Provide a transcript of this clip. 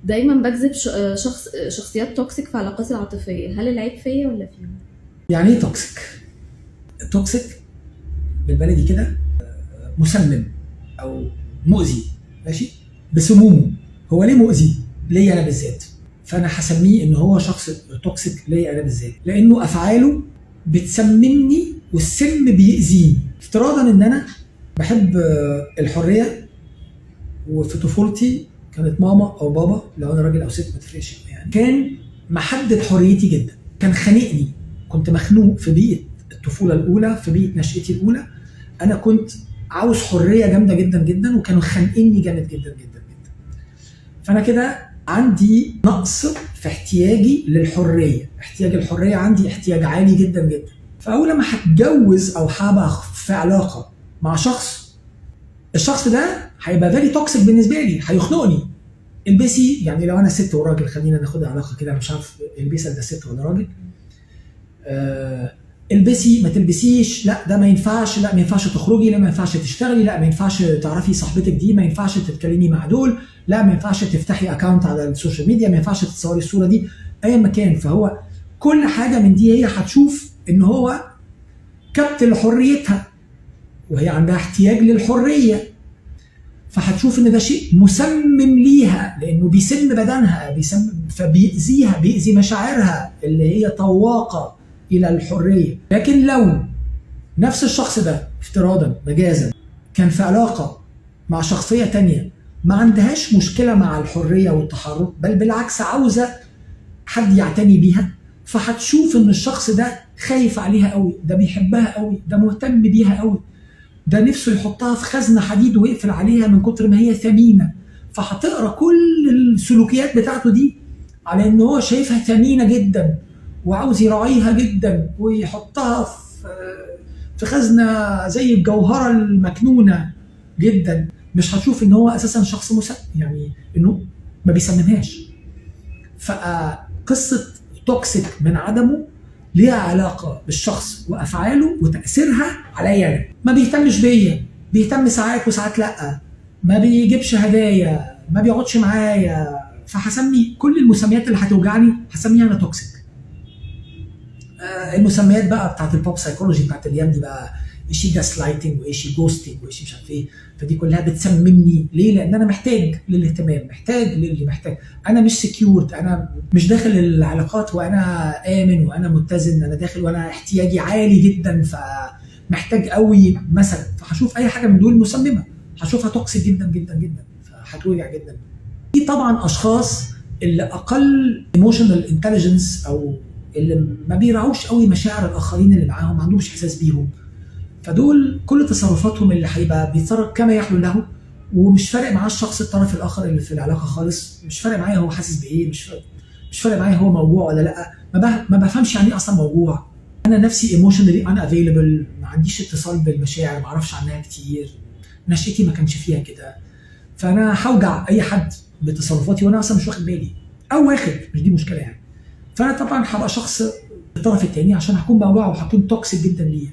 دايما بجذب شخصيات توكسيك في علاقاتي العاطفيه، هل العيب فيا ولا فيهم؟ يعني ايه توكسيك؟ توكسيك بالبلدي كده مسمم او مؤذي، ماشي، بسمومه. هو ليه مؤذي؟ ليا انا بالذات، فانا هسميه ان هو شخص توكسيك ليا انا بالذات، لانه افعاله بتسممني والسم بيأذيني. افتراضا ان انا بحب الحريه، وفي طفولتي كانت ماما او بابا، لو انا راجل او ست ما تفرقش يعني، كان محدد حريتي جدا، كان خانقني، كنت مخنوق في بيئه الطفوله الاولى، في بيئه نشأتي الاولى. انا كنت عاوز حريه جامده جدا جدا، وكانوا خانقيني جامد جدا جدا جدا. فانا كده عندي نقص في احتياجي للحريه، احتياج الحريه عندي احتياج عالي جدا جدا. فاول لما هتجوز او هبقى في علاقه مع شخص، الشخص ده هيبقى فيري توكسيك بالنسبه لي، هيخنقني. البسي، يعني لو انا ست وراجل، خلينا ناخد علاقه كده، مش عارف البسي ده ست ولا راجل. البسي، ما تلبسيش، لا ده ما ينفعش، لا ما ينفعش تخرجي، لا ما ينفعش تشتغلي، لا ما ينفعش تعرفي صاحبتك دي، ما ينفعش تتكلمي مع دول، لا ما ينفعش تفتحي اكاونت على السوشيال ميديا، ما ينفعش تتصوري الصوره دي اي مكان. فهو كل حاجه من دي هي هتشوف ان هو كبت لحريتها، وهي عندها احتياج للحريه، فهتشوف ان ده شيء مسمم ليها، لانه بيسم بدنها، فبيأذيها، بيأذي مشاعرها اللي هي طواقه الى الحريه. لكن لو نفس الشخص ده افتراضا مجازا كان في علاقه مع شخصيه تانية ما عندهاش مشكله مع الحريه والتحرك، بل بالعكس عاوزه حد يعتني بيها، فهتشوف ان الشخص ده خايف عليها قوي، ده بيحبها قوي، ده مهتم بيها قوي، ده نفسه يحطها في خزنه حديد ويقفل عليها من كتر ما هي ثمينه. فهتقرا كل السلوكيات بتاعته دي على ان هو شايفها ثمينه جدا، وعاوز يراعيها جدا ويحطها في خزنه زي الجوهره المكنونه جدا. مش هتشوف ان هو اساسا شخص مسمم، يعني انه ما بيسممهاش. فقصه توكسيك من عدمه ليها علاقه بالشخص وافعاله وتاثيرها عليا انا. ما بيهتمش بيا، بيهتم ساعات وساعات لا، ما بيجيبش هدايا، ما بيقعدش معايا، فهسمي كل المسميات اللي هتوجعني هسميها انا توكسيك. المسميات بقى بتاعت البوب سايكولوجي بتاعت الايام دي بقى، ايشي جاس لايتنج وايشي جوستنج وايشي مش عارف ايه، فدي كلها بتسممني. ليه؟ لان انا محتاج للاهتمام، محتاج للي محتاج. انا مش سكيورد، انا مش داخل العلاقات وانا امن وانا متزن، انا داخل وانا احتياجي عالي جدا، فمحتاج قوي مثلا. فهشوف اي حاجه من دول مسممه، هشوفها توكسيك جدا جدا جدا، فهتوجع جدا. في طبعا اشخاص اللي اقل ايموشنال انتليجنس، او اللي ما بيراعوش قوي مشاعر الاخرين اللي معاهم، ما عندهمش احساس بيهم، فدول كل تصرفاتهم اللي هيبقى بيتصرف كما يحلو له، ومش فارق معاه الشخص الطرف الاخر اللي في العلاقه خالص، مش فارق معايا هو حاسس بايه، مش فارق معايا هو موجوع ولا لا. ما بفهمش يعني ايه اصلا موجوع. انا نفسي ايموشنالي انا افيلبل، ما عنديش اتصال بالمشاعر، ما اعرفش عنها كتير، نشأتي ما كانش فيها كده، فانا هوجع اي حد بتصرفاتي وانا اصلا مش واخد بالي او واخد، مش دي مشكله يعني. فانا طبعا هبقى شخص الطرف الثاني عشان هكون بوجعه وهكون توكسيك جدا ليه.